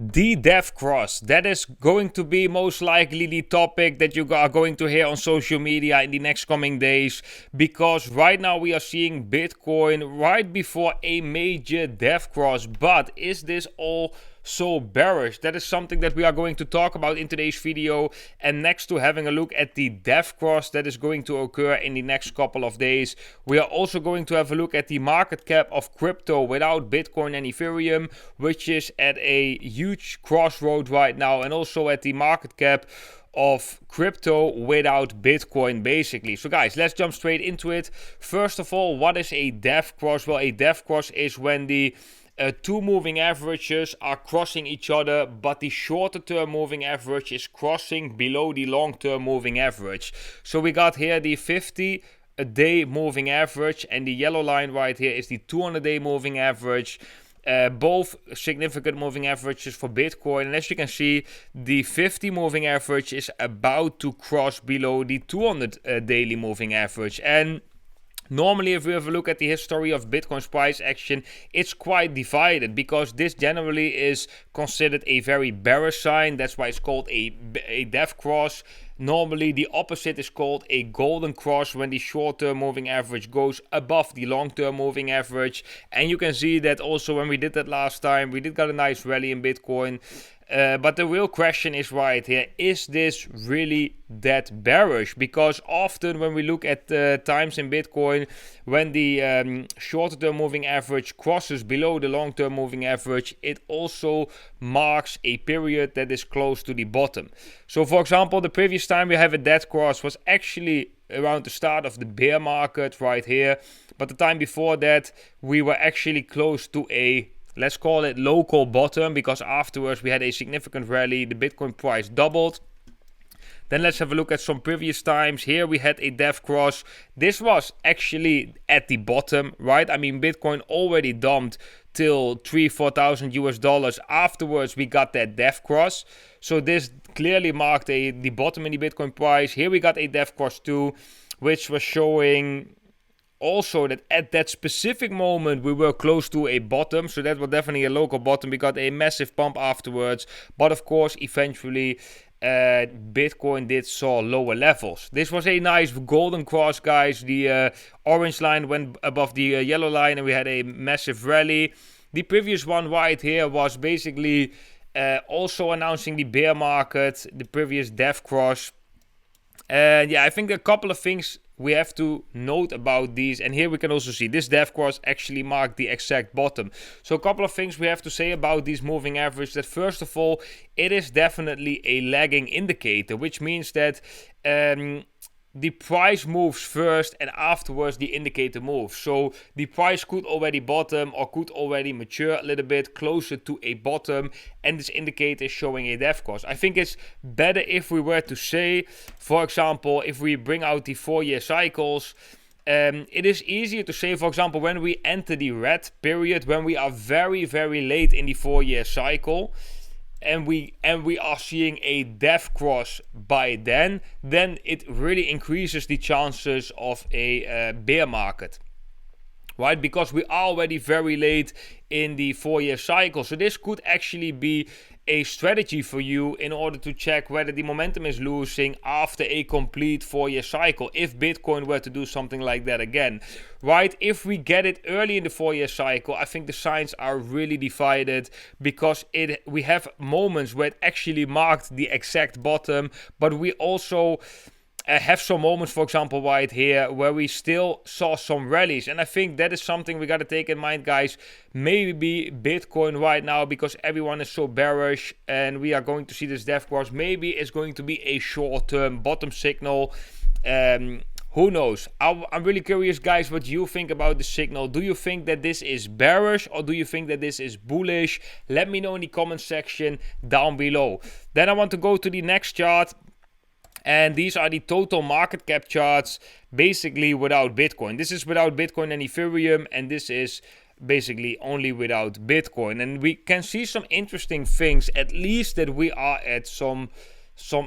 The death cross, that is going to be most likely the topic that you are going to hear on social media in the next coming days, because right now we are seeing Bitcoin right before a major death cross. But is this all so bearish? That is something that we are going to talk about in today's video, and next to having a look at the death cross that is going to occur in the next couple of days, we are also going to have a look at the market cap of crypto without Bitcoin and Ethereum, which is at a huge crossroad right now, and also at the market cap of crypto without Bitcoin, basically. So guys, let's jump straight into it. First of all, what is a death cross? Well, a death cross is when the two moving averages are crossing each other, but the shorter term moving average is crossing below the long term moving average. So we got here the 50-day moving average, and the yellow line right here is the 200-day moving average. Both significant moving averages for Bitcoin, and as you can see, the 50 moving average is about to cross below the 200 daily moving average. And normally, if we have a look at the history of Bitcoin's price action, it's quite divided, because this generally is considered a very bearish sign. That's why it's called a death cross. Normally, the opposite is called a golden cross, when the short-term moving average goes above the long-term moving average. And you can see that also when we did that last time, we did get a nice rally in Bitcoin. But the real question is right here, is this really that bearish? Because often when we look at times in Bitcoin, when the shorter term moving average crosses below the long term moving average, it also marks a period that is close to the bottom. So for example, the previous time we have a death cross was actually around the start of the bear market right here. But the time before that, we were actually close to a, let's call it, local bottom, because afterwards we had a significant rally. The Bitcoin price doubled. Then let's have a look at some previous times. Here we had a death cross. This was actually at the bottom, right? I mean, Bitcoin already dumped till $3,000-4,000 US. Afterwards, we got that death cross. So this clearly marked the bottom in the Bitcoin price. Here we got a death cross too, which was showing also that at that specific moment we were close to a bottom. So that was definitely a local bottom. We got a massive pump afterwards, but of course eventually Bitcoin did saw lower levels. This was a nice golden cross, guys. The orange line went above the yellow line, and we had a massive rally. The previous one right here was basically also announcing the bear market, the previous death cross. And yeah, I think there are a couple of things we have to note about these, and here we can also see this death cross actually marked the exact bottom. So a couple of things we have to say about these moving averages. That first of all, it is definitely a lagging indicator, which means that the price moves first and afterwards the indicator moves. So the price could already bottom or could already mature a little bit closer to a bottom, and this indicator is showing a death cross. I think it's better if we were to say, for example, if we bring out the 4-year cycles, it is easier to say, for example, when we enter the red period, when we are very, very late in the 4-year cycle, and we are seeing a death cross by then it really increases the chances of a bear market, right? Because we are already very late in the 4-year cycle. So this could actually be a strategy for you in order to check whether the momentum is losing after a complete 4-year cycle, if Bitcoin were to do something like that again, right? If we get it early in the 4-year cycle, I think the signs are really divided, because we have moments where it actually marked the exact bottom, but we also have some moments, for example, right here, where we still saw some rallies. And I think that is something we got to take in mind, guys. Maybe Bitcoin right now, because everyone is so bearish and we are going to see this death cross, maybe it's going to be a short-term bottom signal. Who knows? I'm really curious, guys, what you think about the signal. Do you think that this is bearish, or do you think that this is bullish? Let me know in the comment section down below. Then I want to go to the next chart. And these are the total market cap charts, basically without Bitcoin. This is without Bitcoin and Ethereum, and this is basically only without Bitcoin. And we can see some interesting things, at least that we are at some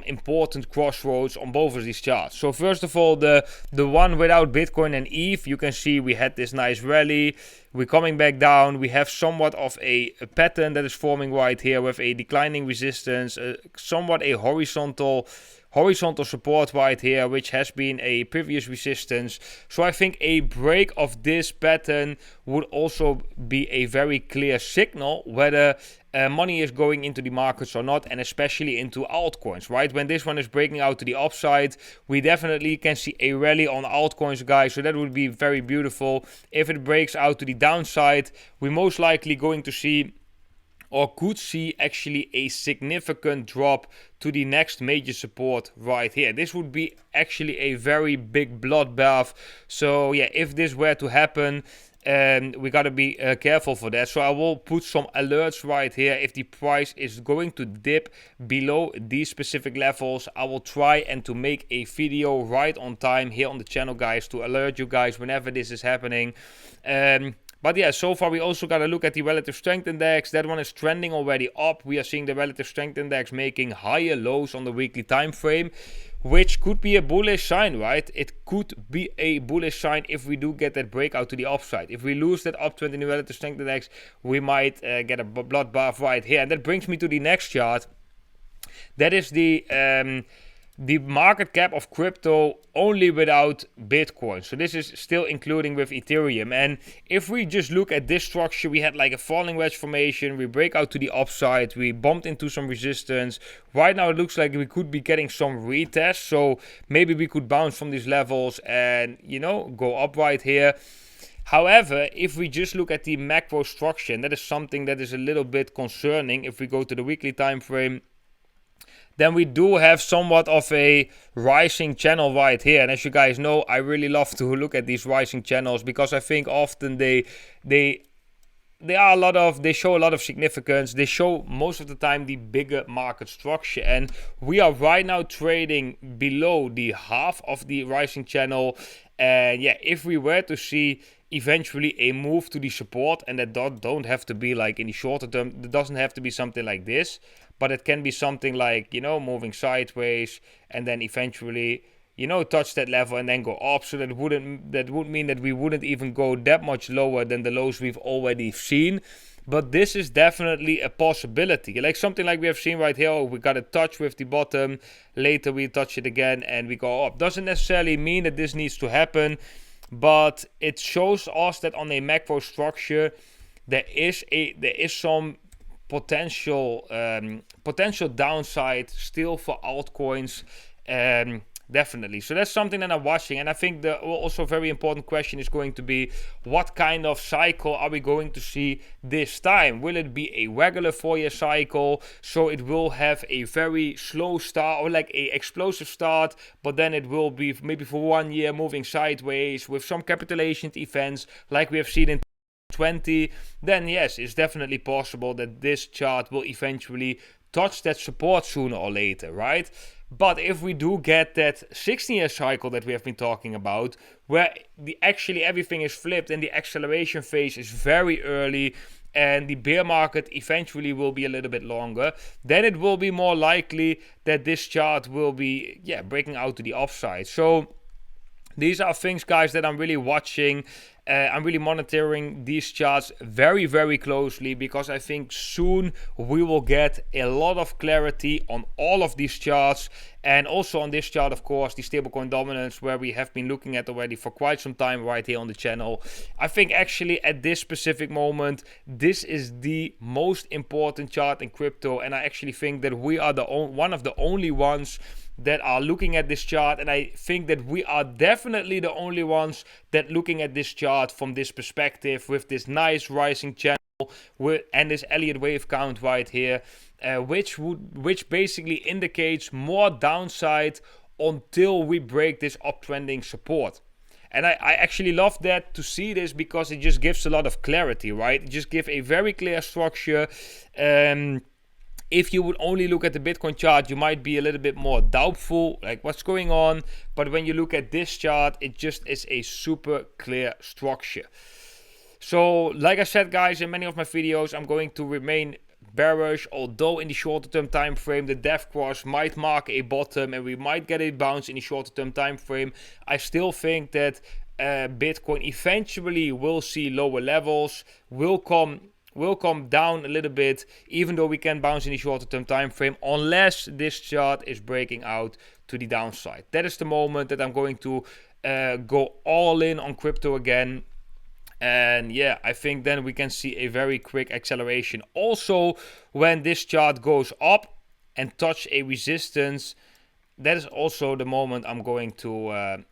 important crossroads on both of these charts. So first of all, the one without Bitcoin and ETH, you can see we had this nice rally. we're coming back down. We have somewhat of a pattern that is forming right here with a declining resistance, somewhat a horizontal support right here, which has been a previous resistance. So I think a break of this pattern would also be a very clear signal whether money is going into the markets or not, and especially into altcoins, right? When this one is breaking out to the upside, we definitely can see a rally on altcoins, guys. So that would be very beautiful. If it breaks out to the downside, we're most likely going to see, or could see, actually a significant drop to the next major support right here. This would be actually a very big bloodbath. So yeah, if this were to happen, we got to be careful for that. So I will put some alerts right here. If the price is going to dip below these specific levels, I will try and to make a video right on time here on the channel, guys, to alert you guys whenever this is happening. But yeah, so far we also got to look at the relative strength index. That one is trending already up. We are seeing the relative strength index making higher lows on the weekly time frame, which could be a bullish sign, right? It could be a bullish sign if we do get that breakout to the upside. If we lose that uptrend in the relative strength index, we might get a bloodbath right here. And that brings me to the next chart. That is the market cap of crypto only without Bitcoin. So this is still including with Ethereum. And if we just look at this structure, we had like a falling wedge formation. We break out to the upside. We bumped into some resistance. Right now it looks like we could be getting some retests. So maybe we could bounce from these levels and, you know, go up right here. However, if we just look at the macro structure, and that is something that is a little bit concerning. If we go to the weekly time frame, then we do have somewhat of a rising channel right here. And as you guys know, I really love to look at these rising channels because I think often they show a lot of significance. They show most of the time the bigger market structure. And we are right now trading below the half of the rising channel. And yeah, if we were to see eventually a move to the support, and that don't have to be like in the shorter term, it doesn't have to be something like this, but it can be something like, you know, moving sideways and then eventually, you know, touch that level and then go up. So that would mean that we wouldn't even go that much lower than the lows we've already seen. But this is definitely a possibility. Like something like we have seen right here. Oh, we got a touch with the bottom. Later we touch it again and we go up. Doesn't necessarily mean that this needs to happen, but it shows us that on a macro structure there is some potential downside still for altcoins, definitely. So that's something that I'm watching. And I think the also very important question is going to be, what kind of cycle are we going to see this time? Will it be a regular 4-year cycle, so it will have a very slow start or like a explosive start, but then it will be maybe for 1 year moving sideways with some capitulation events like we have seen in 20, then yes, it's definitely possible that this chart will eventually touch that support sooner or later, right? But if we do get that 16-year cycle that we have been talking about, where actually everything is flipped and the acceleration phase is very early and the bear market eventually will be a little bit longer, then it will be more likely that this chart will be breaking out to the upside. So these are things, guys, that I'm really watching. I'm really monitoring these charts very, very closely because I think soon we will get a lot of clarity on all of these charts. And also on this chart, of course, the stablecoin dominance, where we have been looking at already for quite some time right here on the channel. I think actually at this specific moment, this is the most important chart in crypto. And I actually think that we are one of the only ones that are looking at this chart, and I think that we are definitely the only ones that looking at this chart from this perspective, with this nice rising channel and this Elliott wave count right here, which basically indicates more downside until we break this uptrending support. And I actually love that, to see this, because it just gives a lot of clarity, right? It just gives a very clear structure. If you would only look at the Bitcoin chart, you might be a little bit more doubtful, like what's going on. But when you look at this chart, it just is a super clear structure. So, like I said, guys, in many of my videos, I'm going to remain bearish, although in the shorter term time frame the death cross might mark a bottom and we might get a bounce in the shorter term time frame. I still think that Bitcoin eventually will see lower levels, will come down a little bit, even though we can bounce in the shorter term time frame, unless this chart is breaking out to the downside. That is the moment that I'm going to go all in on crypto again. And yeah, I think then we can see a very quick acceleration. Also, when this chart goes up and touch a resistance, that is also the moment I'm going to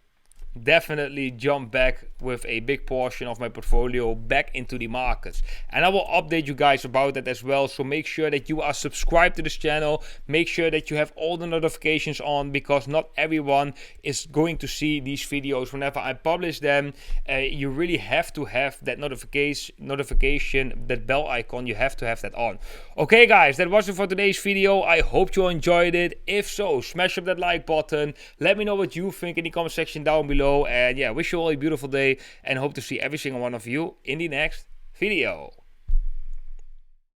definitely jump back with a big portion of my portfolio back into the markets, and I will update you guys about that as well. So make sure that you are subscribed to this channel, make sure that you have all the notifications on, because not everyone is going to see these videos whenever I publish them. You really have to have that notification, that bell icon, you have to have that on. Okay guys, that was it for today's video. I hope you enjoyed it. If so, smash up that like button, let me know what you think in the comment section down below. And yeah, wish you all a beautiful day and hope to see every single one of you in the next video.